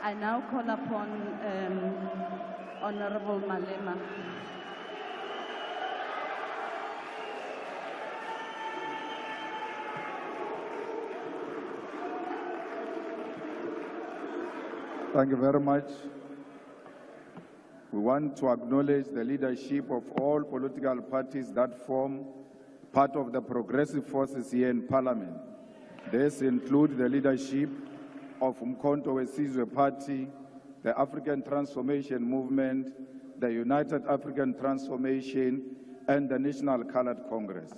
I now call upon Honorable Malema. Thank you very much. We want to acknowledge the leadership of all political parties that form part of the progressive forces here in Parliament. This includes the leadership of Umkhonto weSizwe Party, the African Transformation Movement, the United African Transformation, and the National Colored Congress.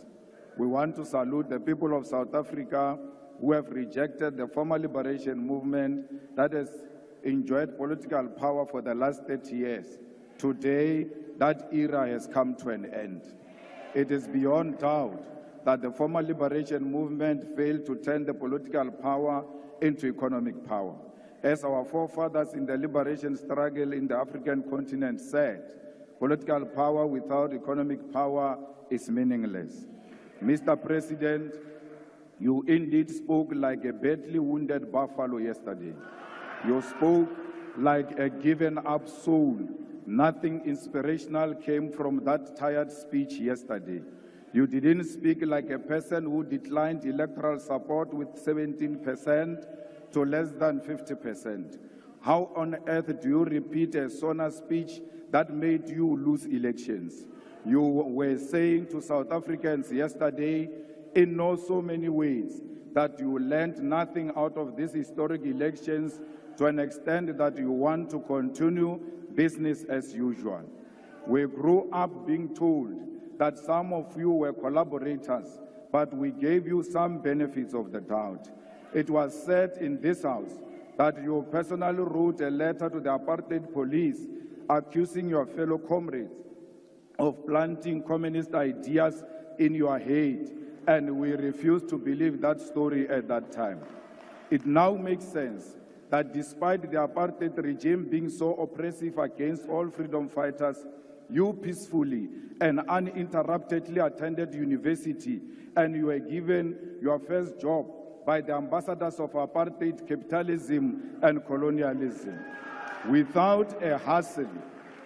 We want to salute the people of South Africa who have rejected the former liberation movement that has enjoyed political power for the last 30 years. Today, that era has come to an end. It is beyond doubt that the former liberation movement failed to turn the political power into economic power. As our forefathers in the liberation struggle in the African continent said, political power without economic power is meaningless. Mr. President, you indeed spoke like a badly wounded buffalo yesterday. You spoke like a given-up soul. Nothing inspirational came from that tired speech yesterday. You didn't speak like a person who declined electoral support with 17% to less than 50%. How on earth do you repeat a Sona speech that made you lose elections? You were saying to South Africans yesterday, in no so many ways, that you learned nothing out of these historic elections to an extent that you want to continue business as usual. We grew up being told that some of you were collaborators, but we gave you some benefits of the doubt. It was said in this house that you personally wrote a letter to the apartheid police accusing your fellow comrades of planting communist ideas in your head, and we refused to believe that story at that time. It now makes sense that despite the apartheid regime being so oppressive against all freedom fighters, you peacefully and uninterruptedly attended university and you were given your first job by the ambassadors of apartheid, capitalism, and colonialism. Without a hassle,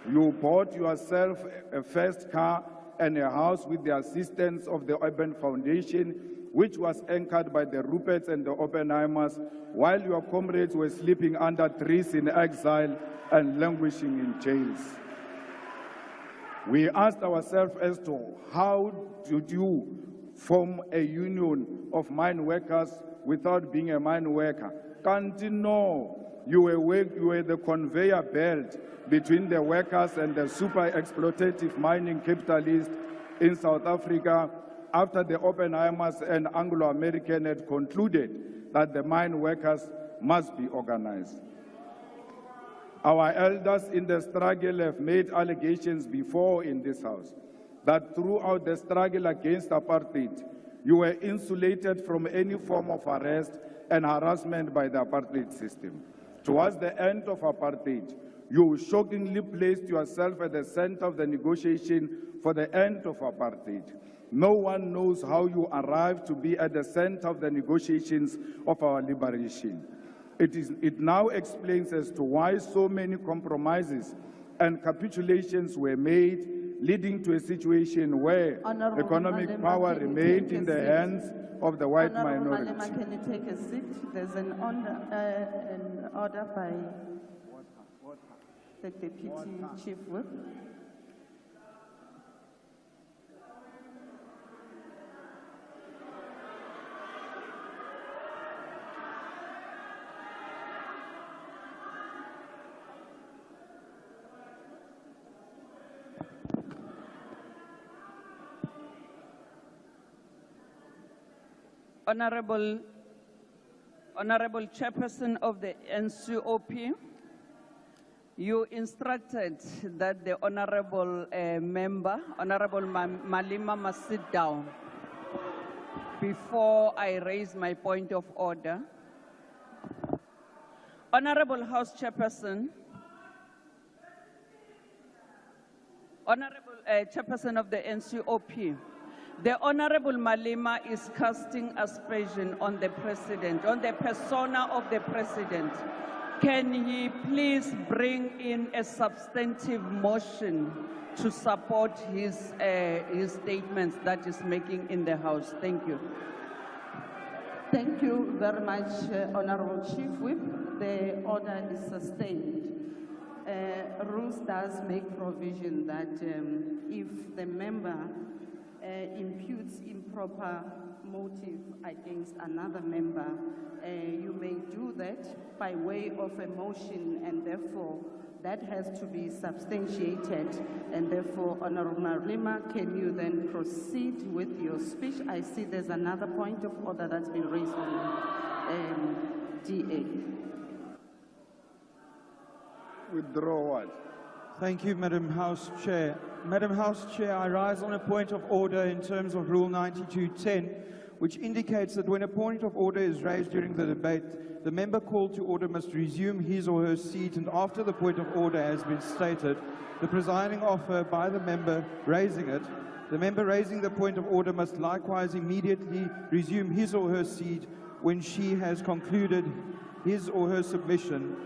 you bought yourself a first car and a house with the assistance of the Urban Foundation, which was anchored by the Ruperts and the Oppenheimers, while your comrades were sleeping under trees in exile and languishing in jails. We asked ourselves as to how did you form a union of mine workers without being a mine worker? Can't you know you were the conveyor belt between the workers and the super exploitative mining capitalists in South Africa after the Oppenheimers and Anglo-American had concluded that the mine workers must be organized. Our elders in the struggle have made allegations before in this house that throughout the struggle against apartheid, you were insulated from any form of arrest and harassment by the apartheid system. Towards the end of apartheid, you shockingly placed yourself at the center of the negotiation for the end of apartheid. No one knows how you arrived to be at the center of the negotiations of our liberation. It now explains as to why so many compromises and capitulations were made, leading to a situation where economic power remained in the hands of the white minority. Malema, can you take a seat? There's an order by the Deputy Chief Whip. Honorable Chairperson of the NCOP, you instructed that the honorable member, Honorable Malema, must sit down before I raise my point of order. Honorable House Chairperson, Honorable Chairperson of the NCOP, the Honorable Malema is casting aspersion on the President, on the persona of the President. can he please bring in a substantive motion to support his statements that he's making in the House? Thank you. Thank you very much, Honorable Chief Whip. The order is sustained. Rules does make provision that if the member imputes improper motive against another member, you may do that by way of a motion, and therefore that has to be substantiated. And therefore, Honorable Malema, can you then proceed with your speech? I see there's another point of order that's been raised on DA. Withdraw what? Thank you, Madam House Chair. Madam House Chair, I rise on a point of order in terms of Rule 92.10, which indicates that when a point of order is raised during the debate, the member called to order must resume his or her seat, and after the point of order has been stated, the presiding officer by the member raising it, the member raising the point of order must likewise immediately resume his or her seat when she has concluded his or her submission.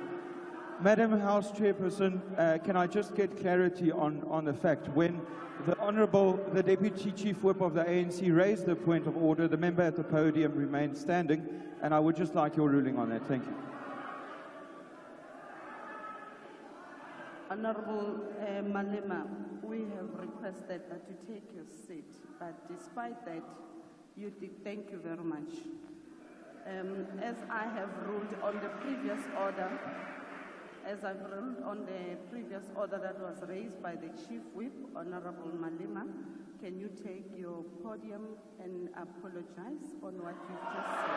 Madam House Chairperson, can I just get clarity on the fact when the Deputy Chief Whip of the ANC raised the point of order, the member at the podium remained standing, and I would just like your ruling on that. Thank you. Honorable Malema, we have requested that you take your seat, but despite that, you did. Thank you very much. As I have ruled on the previous order, that was raised by the Chief Whip, Honorable Malema, can you take your podium and apologize on what you've just said?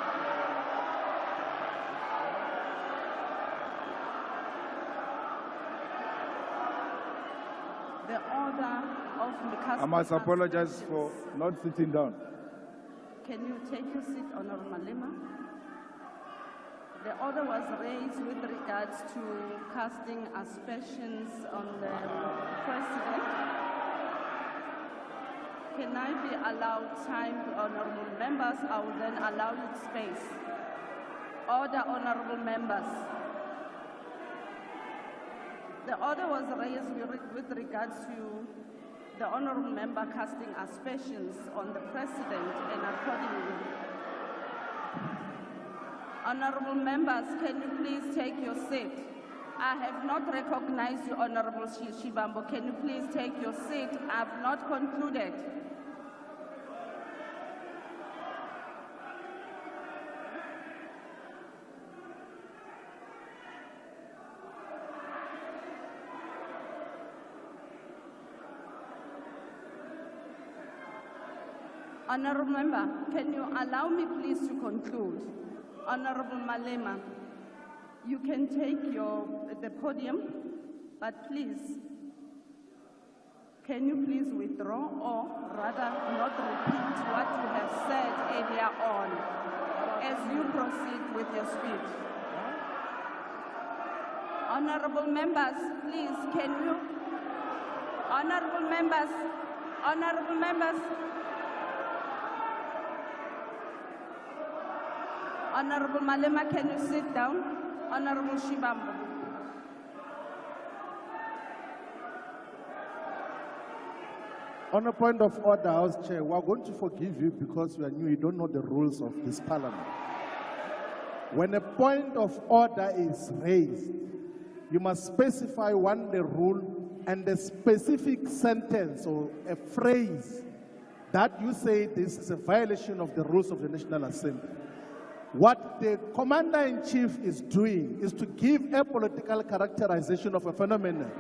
The order of I must apologize for not sitting down. Can you take your seat, Honorable Malema? The order was raised with regards to casting aspersions on the President. Can I be allowed time, honorable members? I will then allow you space. Order, honorable members. The order was raised with regards to the honorable member casting aspersions on the President, and accordingly. Honorable members, can you please take your seat? I have not recognized you, Honorable Shibambo. Can you please take your seat? I have not concluded. Honorable member, can you allow me please to conclude? Honorable Malema, you can take the podium, but please, can you please withdraw, or rather not repeat what you have said earlier on as you proceed with your speech? Honorable members, please, can you? Honorable members, Honorable Malema, can you sit down? Honorable Shibambo. On a point of order, House Chair, we are going to forgive you because you are new, you don't know the rules of this parliament. When a point of order is raised, you must specify the rule and the specific sentence or a phrase that you say this is a violation of the rules of the National Assembly. What the Commander-in-Chief is doing is to give a political characterization of a phenomenon.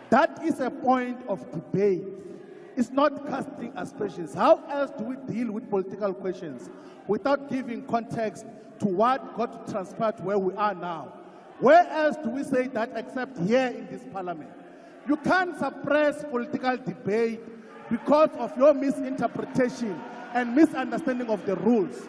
That is a point of debate. It's not casting aspersions. How else do we deal with political questions without giving context to what got to transpire to where we are now? Where else do we say that except here in this parliament? You can't suppress political debate because of your misinterpretation and misunderstanding of the rules.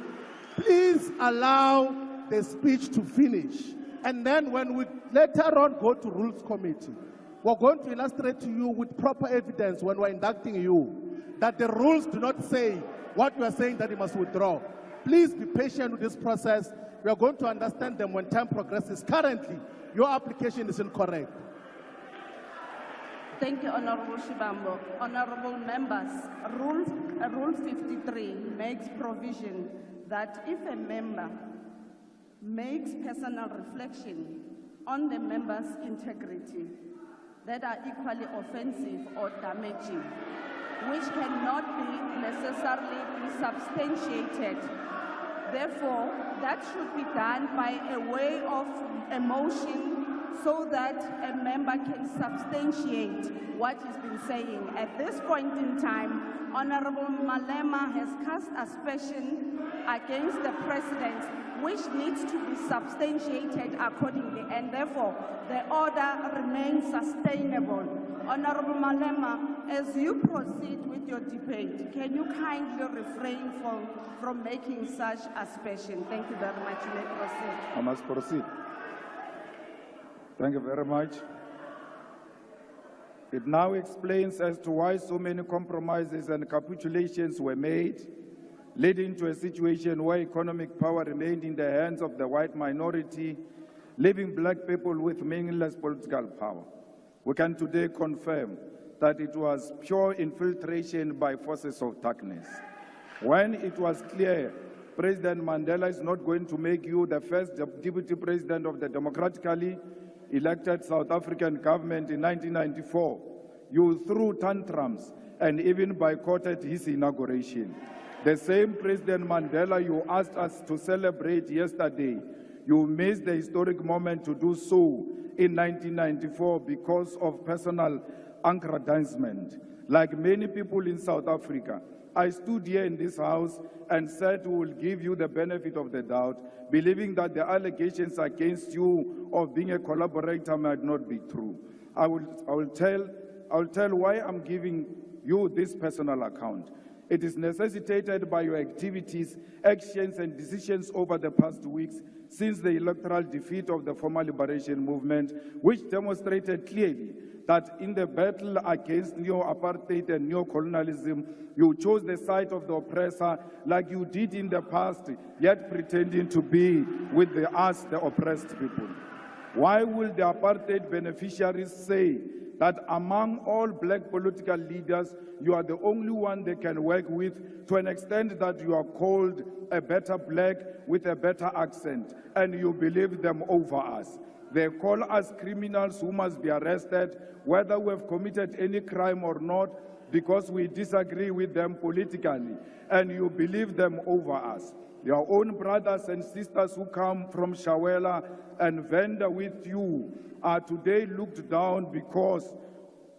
Please allow the speech to finish. And then when we later on go to Rules Committee, we're going to illustrate to you with proper evidence when we're inducting you that the rules do not say what you are saying that you must withdraw. Please be patient with this process We are going to understand them when time progresses. Currently, your application is incorrect. Thank you, Honorable Shibambo. Honorable members, Rule 53 makes provision that if a member makes personal reflection on the member's integrity that are equally offensive or damaging, which cannot be necessarily substantiated. Therefore, that should be done by a way of a motion so that a member can substantiate what he's been saying. At this point in time, Honorable Malema has cast aspersion against the President, which needs to be substantiated accordingly, and therefore the order remains sustainable. Honorable Malema, as you proceed with your debate, can you kindly refrain from making such aspersion? Thank you very much. You may proceed. I must proceed. Thank you very much. It now explains as to why so many compromises and capitulations were made, leading to a situation where economic power remained in the hands of the white minority, leaving black people with meaningless political power. We can today confirm that it was pure infiltration by forces of darkness. When it was clear President Mandela is not going to make you the first deputy president of the democratically elected South African government in 1994, you threw tantrums and even boycotted his inauguration. The same President Mandela you asked us to celebrate yesterday, you missed the historic moment to do so in 1994 because of personal aggrandizement. Like many people in South Africa, I stood here in this house and said we will give you the benefit of the doubt, believing that the allegations against you of being a collaborator might not be true. I will tell why I'm giving you this personal account. It is necessitated by your activities, actions, and decisions over the past weeks since the electoral defeat of the former liberation movement, which demonstrated clearly that in the battle against neo-apartheid and neo-colonialism, you chose the side of the oppressor like you did in the past, yet pretending to be with us, the oppressed people. Why will the apartheid beneficiaries say that among all black political leaders, you are the only one they can work with, to an extent that you are called a better black with a better accent, and you believe them over us? They call us criminals who must be arrested, whether we have committed any crime or not, because we disagree with them politically, and you believe them over us. Your own brothers and sisters who come from Shawela and Venda with you are today looked down because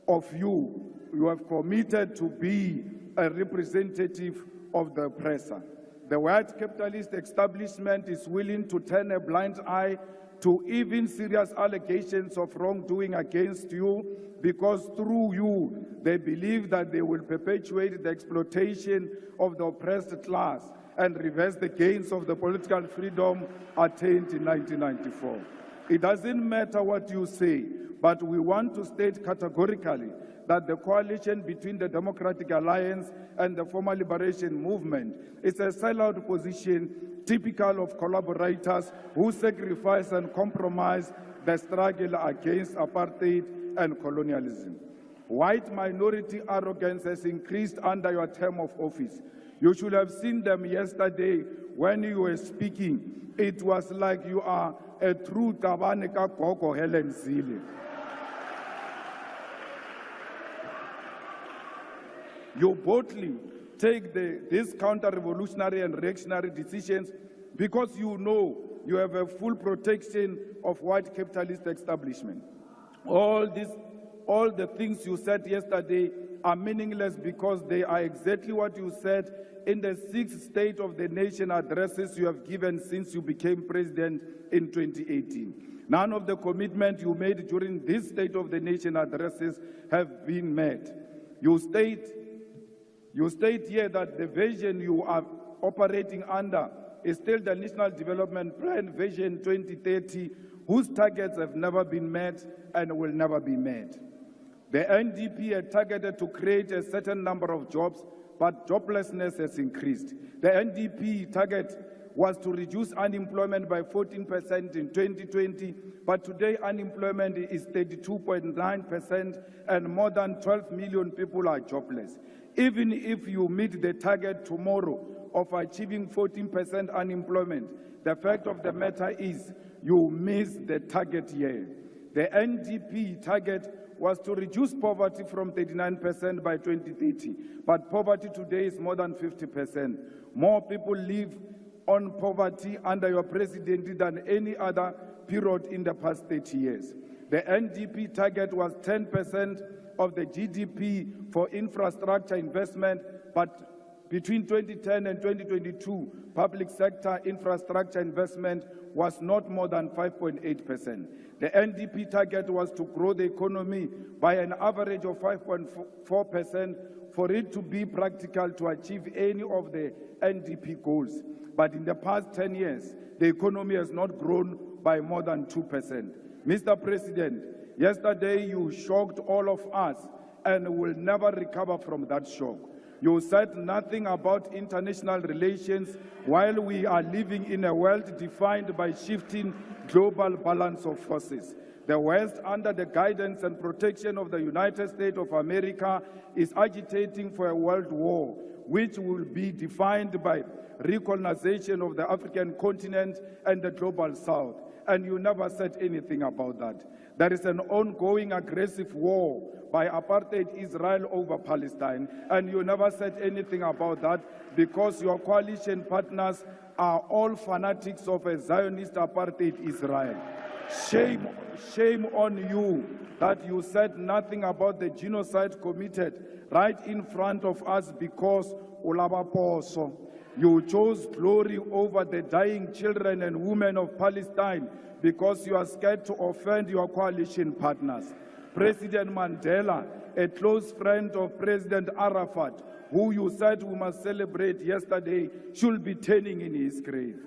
of you. You have committed to be a representative of the oppressor. The white capitalist establishment is willing to turn a blind eye to even serious allegations of wrongdoing against you, because through you, they believe that they will perpetuate the exploitation of the oppressed class and reverse the gains of the political freedom attained in 1994. It doesn't matter what you say, but we want to state categorically that the coalition between the Democratic Alliance and the former liberation movement is a sellout position typical of collaborators who sacrifice and compromise the struggle against apartheid and colonialism. White minority arrogance has increased under your term of office. You should have seen them yesterday when you were speaking. It was like you are a true Tabaneka Koko Helen Zille. You boldly take these counter-revolutionary and reactionary decisions because you know you have a full protection of white capitalist establishment. All the things you said yesterday are meaningless because they are exactly what you said in the 6 State of the Nation addresses you have given since you became president in 2018. None of the commitments you made during this State of the Nation addresses have been met. You state here that the vision you are operating under is still the National Development Plan Vision 2030, whose targets have never been met and will never be met. The NDP had targeted to create a certain number of jobs, but joblessness has increased. The NDP target was to reduce unemployment by 14% in 2020, but today unemployment is 32.9% and more than 12 million people are jobless. Even if you meet the target tomorrow of achieving 14% unemployment, the fact of the matter is you miss the target year. The NDP target was to reduce poverty from 39% by 2030, but poverty today is more than 50%. More people live on poverty under your presidency than any other period in the past 30 years. The NDP target was 10% of the GDP for infrastructure investment, but between 2010 and 2022, public sector infrastructure investment was not more than 5.8%. The NDP target was to grow the economy by an average of 5.4% for it to be practical to achieve any of the NDP goals. But in the past 10 years, the economy has not grown by more than 2%. Mr. President, yesterday you shocked all of us and will never recover from that shock. You said nothing about international relations while we are living in a world defined by shifting global balance of forces. The West, under the guidance and protection of the United States of America, is agitating for a world war, which will be defined by recolonization of the African continent and the global South. And you never said anything about that. There is an ongoing aggressive war by apartheid Israel over Palestine, and you never said anything about that because your coalition partners are all fanatics of a Zionist apartheid Israel. Shame on you that you said nothing about the genocide committed right in front of us because lambasted. You chose glory over the dying children and women of Palestine because you are scared to offend your coalition partners. President Mandela, a close friend of President Arafat, who you said we must celebrate yesterday, should be turning in his grave.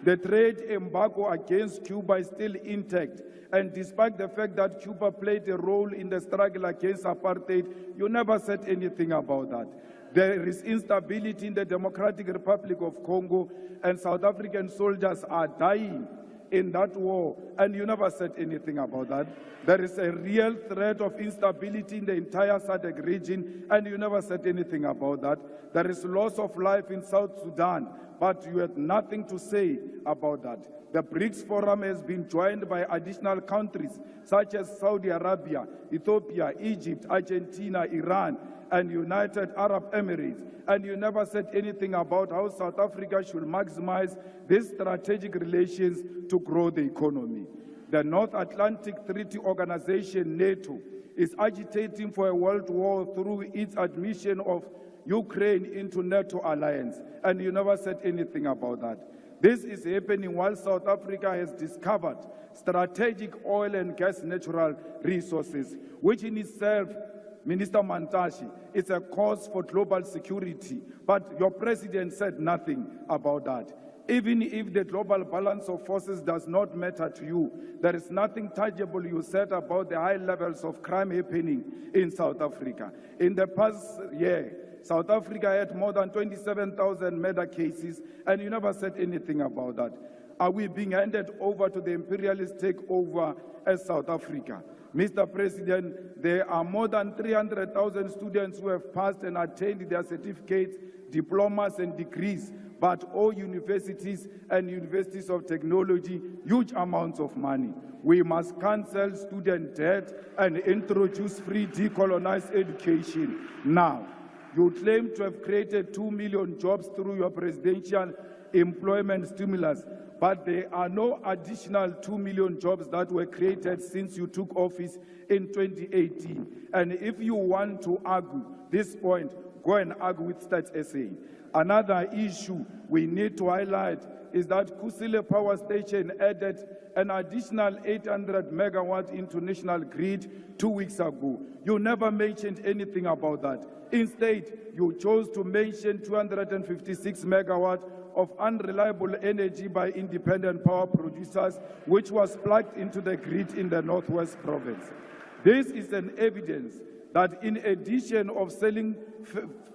The trade embargo against Cuba is still intact, and despite the fact that Cuba played a role in the struggle against apartheid, you never said anything about that. There is instability in the Democratic Republic of Congo, and South African soldiers are dying in that war, and you never said anything about that. There is a real threat of instability in the entire SADC region, and you never said anything about that. There is loss of life in South Sudan, but you had nothing to say about that. The BRICS Forum has been joined by additional countries such as Saudi Arabia, Ethiopia, Egypt, Argentina, Iran, and United Arab Emirates, and you never said anything about how South Africa should maximize these strategic relations to grow the economy. The North Atlantic Treaty Organization, NATO, is agitating for a world war through its admission of Ukraine into NATO alliance, and you never said anything about that. This is happening while South Africa has discovered strategic oil and gas natural resources, which in itself, Minister Mantashe, it's a cause for global security, but your president said nothing about that. Even if the global balance of forces does not matter to you, there is nothing tangible you said about the high levels of crime happening in South Africa. In the past year, South Africa had more than 27,000 murder cases, and you never said anything about that. Are we being handed over to the imperialist takeover as South Africa? Mr. President, there are more than 300,000 students who have passed and attained their certificates, diplomas, and degrees, but all universities and universities of technology, huge amounts of money. We must cancel student debt and introduce free decolonized education now. You claim to have created 2 million jobs through your presidential employment stimulus, but there are no additional 2 million jobs that were created since you took office in 2018. And if you want to argue this point, go and argue with Stats SA. Another issue we need to highlight is that Kusile Power Station added an additional 800 megawatts into national grid 2 weeks ago. You never mentioned anything about that. Instead, you chose to mention 256 megawatts of unreliable energy by independent power producers, which was plugged into the grid in the Northwest Province. This is an evidence that in addition of selling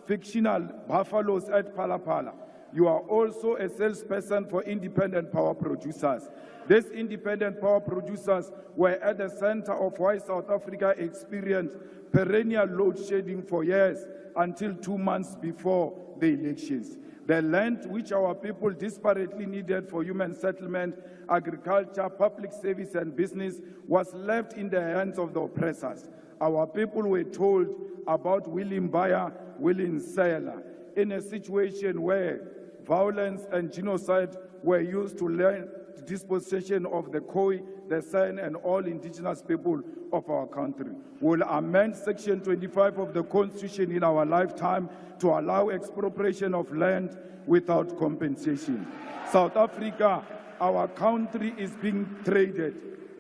fictional buffaloes at Palapala, you are also a salesperson for independent power producers. These independent power producers were at the center of why South Africa experienced perennial load shedding for years until 2 months before the elections. The land which our people desperately needed for human settlement, agriculture, public service, and business was left in the hands of the oppressors. Our people were told about willing buyer, willing seller, in a situation where violence and genocide were used to learn the dispossession of the Khoi, the San, and all indigenous people of our country. We'll amend Section 25 of the Constitution in our lifetime to allow expropriation of land without compensation. South Africa, our country is being traded.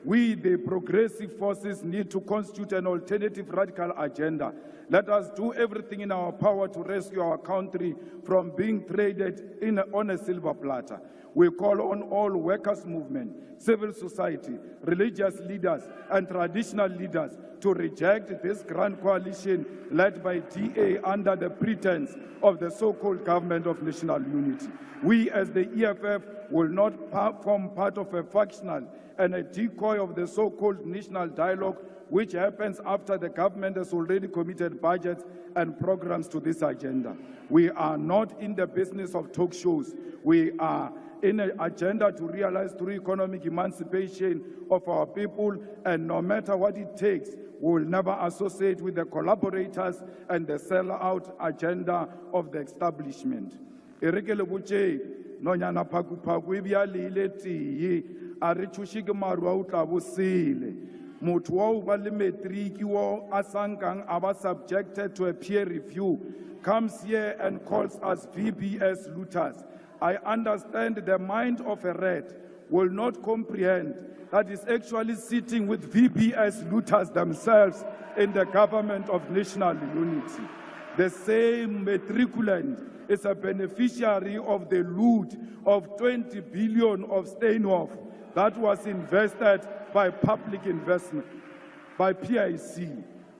We, the progressive forces, need to constitute an alternative radical agenda. Let us do everything in our power to rescue our country from being traded on a silver platter. We call on all workers' movement, civil society, religious leaders, and traditional leaders to reject this grand coalition led by DA under the pretense of the so-called government of national unity. We, as the EFF, will not form part of a factional and a decoy of the so-called national dialogue, which happens after the government has already committed budgets and programs to this agenda. We are not in the business of talk shows. We are in an agenda to realize through economic emancipation of our people, and no matter what it takes, we will never associate with the collaborators and the sell-out agenda of the establishment. Nonyana phaku phaku ibiale ile tiye a re thushike maru a utla bosele motho wa o ba le matric wo a sankang a ba subjected to a peer review comes here and calls us VBS looters. I understand the mind of a rat will not comprehend that is actually sitting with VBS looters themselves in the government of national unity. The same matriculant is a beneficiary of the loot of 20 billion of Steinhoff that was invested by public investment, by PIC.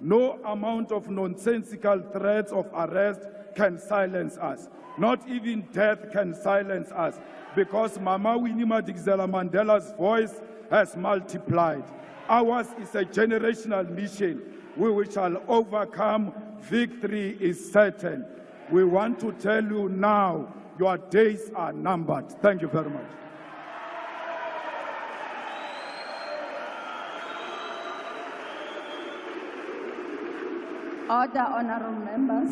No amount of nonsensical threats of arrest can silence us. Not even death can silence us, because Mama Winnie Madikizela Mandela's voice has multiplied. Ours is a generational mission. We shall overcome. Victory is certain. We want to tell you now, your days are numbered. Thank you very much. Order, honorable members.